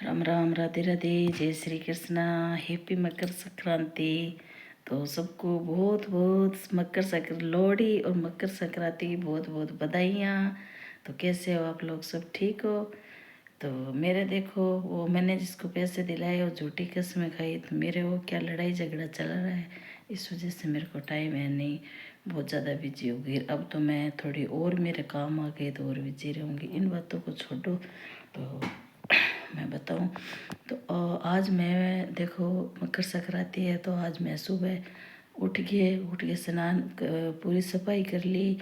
राम राम, राधे राधे, जय श्री कृष्णा। हैप्पी मकर संक्रांति। तो सबको बहुत बहुत मकर संक्रांति, लोहड़ी और मकर संक्रांति की बहुत बहुत बधाइयाँ। तो कैसे हो आप लोग, सब ठीक हो? तो मेरे देखो, वो मैंने जिसको पैसे दिलाए वो झूठी कसमें खाई, तो मेरे वो क्या लड़ाई झगड़ा चल रहा है, इस वजह से मेरे को टाइम है नहीं, बहुत ज़्यादा बिजी हो गई। अब तो मैं थोड़ी और मेरे काम आ गए तो और बिजी रहूँगी, इन बातों को छोड़ो। तो मैं बताऊं, तो आज मैं देखो, मकर संक्रांति है, तो आज मैं सुबह उठ के स्नान पूरी सफाई कर ली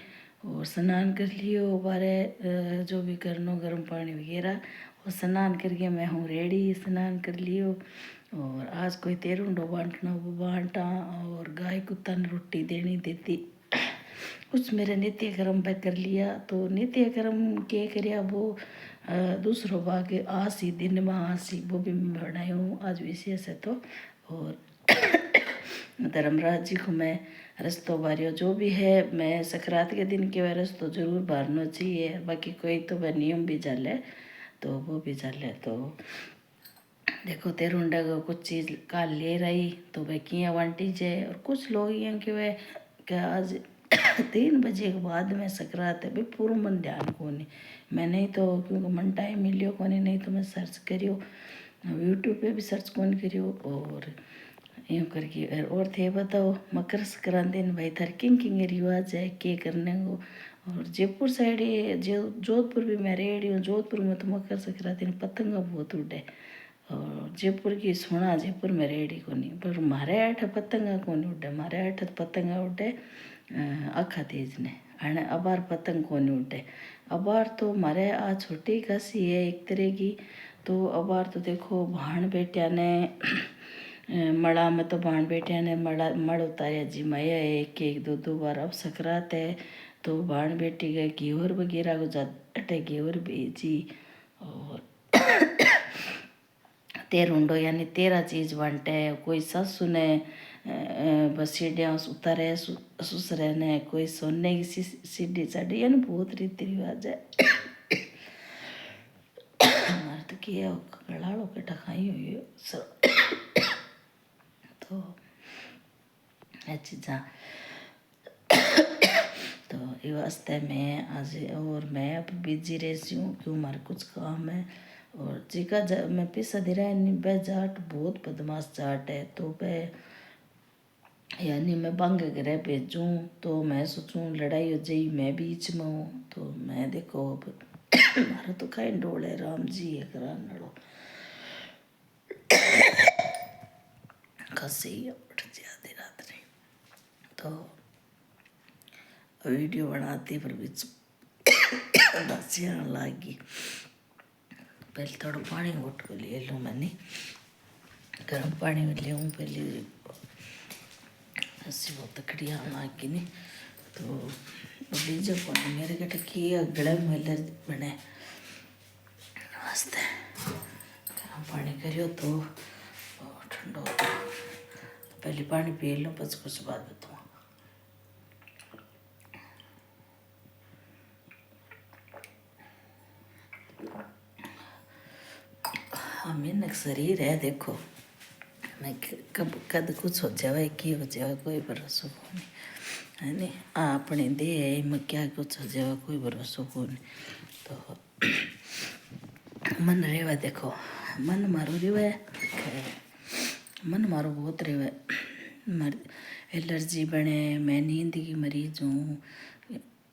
और स्नान कर लियो बारे, जो भी करनो गर्म पानी वगैरह, और स्नान करके मैं हूँ रेडी, स्नान कर लियो। और आज कोई तेरुंडो बांटना वो बांटा, और गाय कुत्ता ने रोटी देनी देती, कुछ मेरे नित्य कर्म पे कर लिया। तो नित्य कर्म के करिया वो दूसरों भाग आसी दिन में आसी, वो भी मैं बनाई हूँ आज विशेष है। तो और धर्मराज जी को मैं रस्तो बारियो, जो भी है मैं संक्रांति के दिन के वह रस्तो जरूर बारना चाहिए। बाकी कोई तो वह नियम भी जाले, तो वो भी जाले। तो देखो तेरुंडा को कुछ चीज़ का ले रही, तो वह किया वांटी जाए। और कुछ लोग ये कि वह क्या आज 3 बजे के बाद में सकरात है भाई, पूरा मन ध्यान को नहीं, मैं नहीं तो क्योंकि मन टाइम मिलियो को नहीं तो मैं सर्च करियो, यूट्यूब पे भी सर्च कौन करियो। और यूँ करके और थे बताओ, मकर संक्रांति ने भाई थार किंग किंग रिवाज है के करने को। और जयपुर साइड ये जोधपुर भी मैं रेडी हूँ, जोधपुर में तो मकर संक्रांति ने पतंग बहुत उड़े। और जयपुर की सोना जयपुर में रेडी को नहीं, पर मारे हेठ पतंगा को नहीं उड़े, मारे हेठ पतंगा उड़े आखा तेज ने, अने अबार पतंग को नहीं उड़े। अबार तो मारे आ छोटी खासी है एक तरह की। तो अबार तो देखो भाण बेटिया ने मड़ा में, तो भाण बेटिया ने मड़ उतारिया जी माया एक एक दो दो बार। अब सकरात है तो भाण बेटी गए घेवर वगैरह को जाटे घेवर बेची। और तेरुंडो यानी 13 चीज बांटे। कोई सासू ने बसीडिया उतारे ससुरे ने, कोई सोने की सीढ़ी चढ़ी, यानी बहुत रीति रिवाज है। हमारे तो किया गलाड़ो बेटा खाई हुई है सब। तो ये चीज़ा, तो ये वास्ते मैं आज और मैं अब बिजी रहती हूँ क्यों हमारे कुछ काम है। और जीका मैं पैसा दे रहा है बह जाट बहुत बदमाश जाट है, तो वह यानी मैं बंग घर भेजूँ, तो मैं सोचूँ लड़ाई हो जाई मैं बीच में हूँ। तो मैं देखो अब हमारा तो कहीं डोले राम जी है करान लड़ो खसी उठ जाती रात नहीं। तो वीडियो बनाती पर बीच दासी आने लगी। पहले थोड़ा पानी घुट को ले लूँ, मैंने गर्म पानी में ले पहले, ऐसी बहुत तकड़ी आने लगी नहीं। तो लीजिए को मेरे कटे किया गले में बने वास्ते गर्म पानी करियो तो ठंडो हो। पहले पानी पी लो बस कुछ बात बताऊँ। मेहनत शरीर है देखो, मैं कब कद कुछ हो जावे की हो जावे कोई भरोसा को नहीं है नहीं, अपने दे है में क्या कुछ हो जावे कोई भरोसा को नहीं। तो मन रेवा देखो, मन मारो रेवा, मन मारो बहुत रेवा, मर एलर्जी बने, मैं नींद की मरीज हूँ,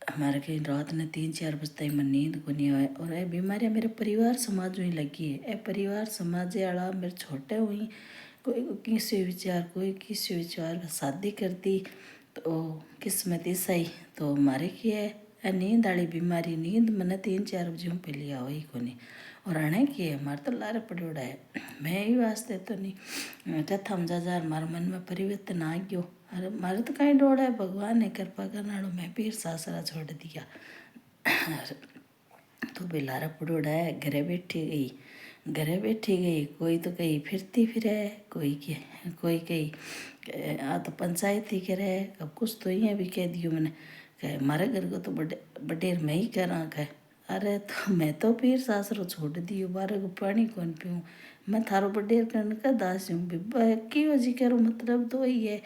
हमारे कहीं रात ने 3-4 बजते ही मैं नींद को नहीं आए। और ये बीमारियाँ मेरे परिवार समाज में लगी है, ये परिवार समाज वाला मेरे छोटे हुई, कोई किसी विचार कोई किसी विचार शादी करती तो किस्मत ईसाई, तो हमारे की है नींद वाली बीमारी, नींद मैंने 3-4 बजे पहले आओ ही को नहीं। और अणे की है हमारे तो लारे पड़ोड़ा है, मैं ही वास्ते तो नहीं चथम जा मारे मन में परिवर्तन आ गयो। अरे मारे तो कहीं डोड़ा है, भगवान ने कृपा करना, मैं पीर सासरा छोड़ दिया। तो बेलारा पड़ोड़ा है, घरे बैठी गई, कोई तो कहीं फिरती फिरे, कोई कहीं आ तो पंचायत ही करे। अब कुछ तो ये भी कह दियो मैंने, कहे मारे घर को तो बड़ेर मैं ही करा, कहे अरे तो मैं तो पीर सासरो छोड़ दियो, बारह को पानी कौन पीऊँ, मैं थारो बडेर करने का दास हूँ। बिब्बा क्यों जी करो, मतलब तो ही है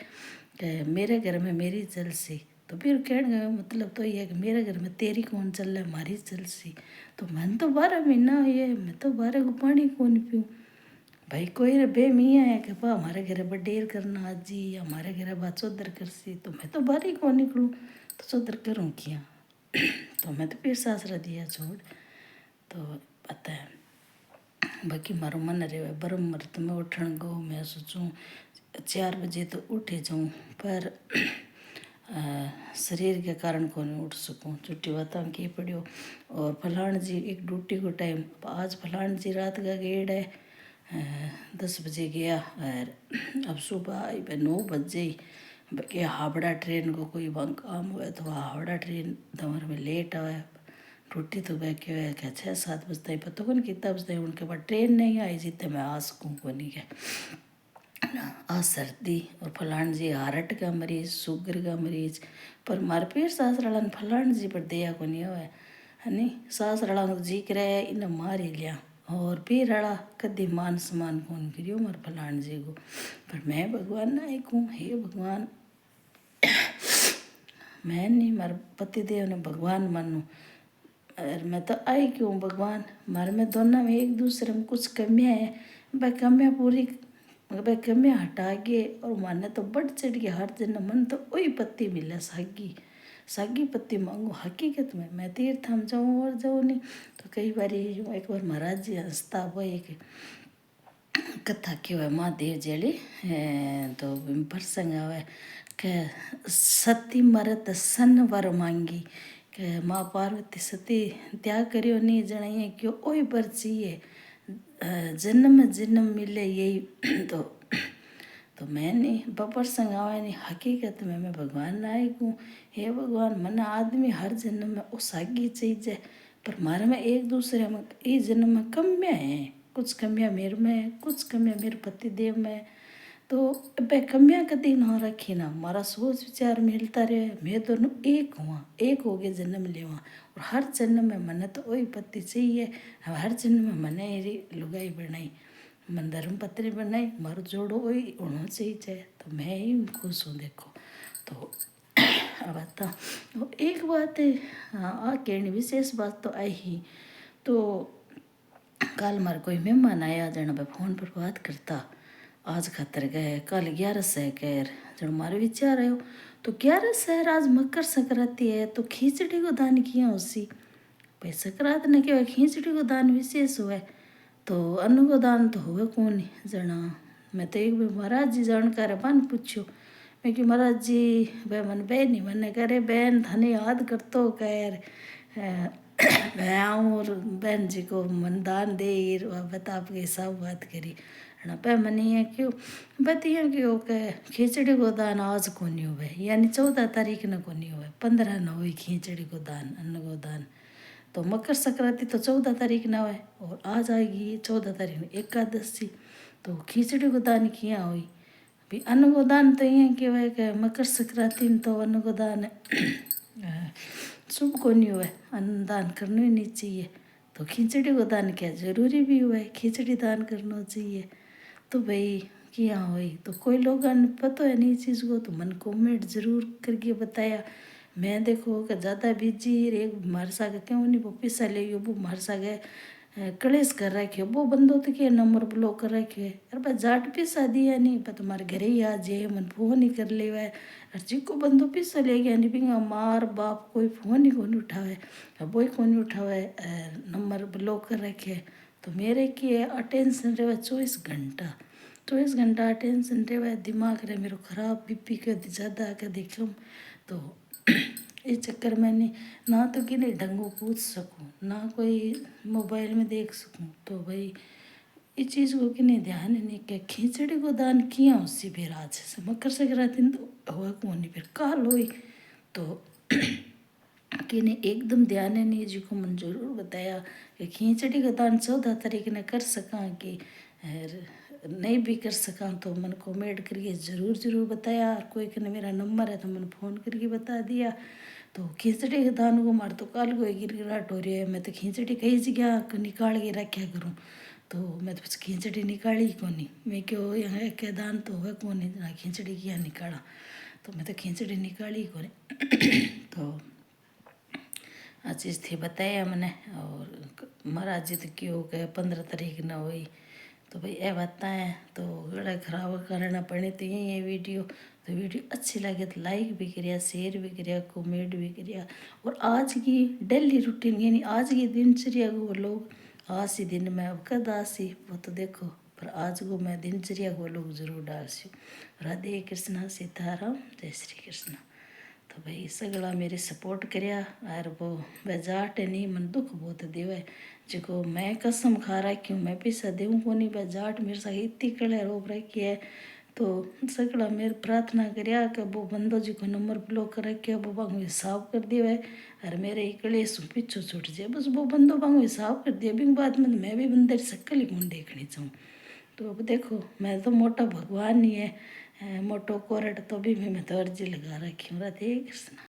कि मेरे घर में मेरी चलसी। तो फिर कहने का मतलब तो ये है कि मेरे घर में तेरी कौन चल रहा है, हमारी चलसी। तो मैंने तो 12 महीना ये, मैं तो 12 को पानी कौन पीऊँ। भाई कोई रे बे मियाँ है कि पा हमारे घर बडेर करना आज जी, हमारे घर बा चौधर करसी, तो मैं तो बाहर ही कौन निकलूँ, तो चौधर करूँ क्या। तो मैं तो फिर सासरा दिया छोड़। तो पता है बाकी मारो मन रहे बरम मरत में उठन गो, मैं सोचूं 4 बजे तो उठे जाऊँ, पर शरीर के कारण को नहीं उठ सकूँ। छुट्टी बताऊँ की पड़ियो। और फलाण जी एक ड्यूटी को टाइम, आज फलाण जी रात का गेड़ है, 10 बजे गया और अब सुबह आई 9 बजे। कि हावड़ा ट्रेन को कोई काम हुआ तो हावड़ा ट्रेन दमर में लेट आया। रोटी तो बह के क्या 6-7 बजता ही पता को नहीं कितना बजता है, उनके बाद ट्रेन नहीं आई जितने मैं आ सकूँ को नहीं क्या। आ सर्दी और फलाण जी हार्ट का मरीज, शुगर का मरीज, पर मारे पेट सासराला फलाण जी पर दया को नहीं हुआ है नी। सासराला को जी करे इन्हें मार ही लिया, और फिर अड़ा कदी मान सम्मान कौन करियो मारे फलाण जी को। पर मैं भगवान ना एक हूँ, हे भगवान मैं नहीं मारे पतिदेव ने भगवान मानूँ। और मैं तो आई क्यों भगवान, मारे में दोनों में एक दूसरे में कुछ कमियाँ हैं, वह कमियाँ पूरी, वह कमियाँ हटा के, और माने तो बढ़ चढ़ के हर जन्म मन तो वही पत्ती मिले, सागी सागी पत्ती मांगू। हकीकत में मैं तीर्थ हम जाऊँ और जाऊँ नहीं तो कई बार एक बार महाराज जी हंसता वो एक कथा क्यों है महादेव जड़ी, तो प्रसंग है कि सती मरत सन वर मांगी, कि माँ पार्वती सती त्याग करियो नहीं जनाइए क्यों ओई पर चाहिए, जन्म जन्म मिले यही। तो मैंने प्रसंग आवा नहीं, हकीकत में मैं भगवान नायक हूँ। हे भगवान मना आदमी हर जन्म में वो सागी चीज है, पर मारे में एक दूसरे में इस जन्म में कमियाँ हैं, कुछ कमियाँ मेरे में है, कुछ कमियाँ मेरे पति देव में है। तो अब कमियाँ कभी ना रखी ना, हमारा सोच विचार मिलता रहे, मैं दोनों एक हुआ, एक हो गए जन्म लेवा। और हर जन्म में मने तो वही पति चाहिए, हर जन्म में मने लुगाई बनाई, मन धर्म पत्नी बनाई, मारो जोड़ो वही होना चाहिए। तो मैं ही खुश हूँ देखो। तो अब आता एक बात है, हाँ आ कहनी विशेष बात तो आई ही। तो कल मारे कोई मेहमान आया जन मैं फोन पर बात करता, आज खातर गए कल 11 है कह जन मारे विचार आयो। तो 11 है आज मकर संक्रांति है, तो खिचड़ी को दान किया उसी भाई संक्रांत ने क्या खिचड़ी को दान विशेष हुआ। तो अन्न को दान तो हुए कौन जना। मैं तो एक बार महाराज जी जानकार बन पूछो, मैं कि महाराज जी भाई मन बहन ही मैंने करे बहन थाने याद करतो कर मैं आऊँ और बहन जी को मन दान दे बता आपके सब बात करी ना पे मनी है क्यों बतिया क्यों कह खिचड़ी को दान आज को नहीं हुए, यानी 14 तारीख न को नहीं हुए, 15 न हुई खिचड़ी को दान अन्न को दान। तो मकर संक्रांति तो 14 तारीख ना है, और आज आएगी 14 तारीख में एकादशी। तो खिचड़ी को दान किया हुई भी अन्न को दान तो ये कहवाय कि मकर संक्रांति में तो अन्न को दान शुभ को नहीं हुआ, अन्न दान करना ही नहीं चाहिए। तो खिचड़ी को दान क्या जरूरी भी हुआ है, खिचड़ी दान करना चाहिए। तो भाई किया हुई तो कोई लोग पता है नहीं चीज़ को, तो मन कमेंट जरूर करके बताया। मैं देखो कि ज़्यादा बिजी एक मारे सागे क्यों नहीं वो पैसा ले वो मारे सागे कलेश कर रखे वो बंदो तो के नंबर ब्लॉक कर रखे। अरे भाई जाट पैसा दिया नहीं पर तुम्हारे घरे ही आ जाए मन फोन ही कर ले वह, और जी को बंदो पैसा ले गया नहीं पिंगा मार बाप कोई फ़ोन ही कौन उठावे, अब वही कौन उठावे नंबर ब्लॉक कर रखे। तो मेरे की अटेंशन रहे 24 घंटा, 24 घंटा अटेंशन रहे दिमाग रहे मेरे ख़राब बीपी कभी ज़्यादा कभी कम। तो इस चक्कर में नहीं ना तो कि नहीं ढंगो पूछ सकूँ ना कोई मोबाइल में देख सकूँ। तो भाई इस चीज़ को कि नहीं ध्यान नहीं क्या खिचड़ी को दान किया उससे फिर आज से मकर संक्रांति तो हुआ कौन नहीं फिर काल हुई। तो कि नहीं एकदम ध्यान है नहीं जी को मन जरूर बताया कि खिचड़ी का दान 14 तारीख ने कर सका कि नहीं भी कर सका तो मन कमेंट करके ज़रूर ज़रूर बताया। और कोई ने मेरा नंबर है तो मैंने फ़ोन करके बता दिया। तो खिचड़ी के दान को मार तो काल को गिरगिराट हो रही है। मैं तो खिचड़ी कई जगह निकाल के रखा करूँ, तो मैं तो खिचड़ी निकाली ही कोनी। मैं क्यों यहाँ के दान तो है कौन ना खिचड़ी क्या निकाला, तो मैं तो खिचड़ी निकाली ही कोनी। तो आ चीज़ थी बताया मैंने। और महाराज जी तो क्यों गए 15 तारीख न हुई, तो भाई ये बात है। तो गला खराब करना पड़े तो यही है वीडियो। तो वीडियो अच्छी लगे तो लाइक भी करिया, शेयर भी करिया, कमेंट भी करिया। और आज की डेली रूटीन यानी आज की दिनचर्या को वो लोग आज ही दिन में अब कद आसी वो तो देखो, पर आज को मैं दिनचर्या को लोग जरूर डालसी। राधे कृष्णा, सीताराम, जय श्री कृष्ण। तो भाई सगला मेरे सपोर्ट करया। और वो बेजाट नहीं मन दुख बहुत देवे, जो मैं कसम खा रखी हूँ मैं पैसा देऊँ को नहीं। बेजाट मेरे साथ इतनी कले रोक रखी है। तो सगला मेरे प्रार्थना करया कि वो बंदो जी को नंबर ब्लॉक कर रखे वो बांगो हिसाब कर दिया। और मेरे इकले सु पीछू छूट जाए बस वो बंदो बांगो हिसाब कर दिया। बिंग बाद में मैं भी बंदे शक्ल ही कौन देखनी चाहूँ। तो अब देखो मैं तो मोटा भगवान नहीं है, मोटो कोरट तो भी मैं तो अर्जी लगा रखी हूँ। राधे कृष्ण।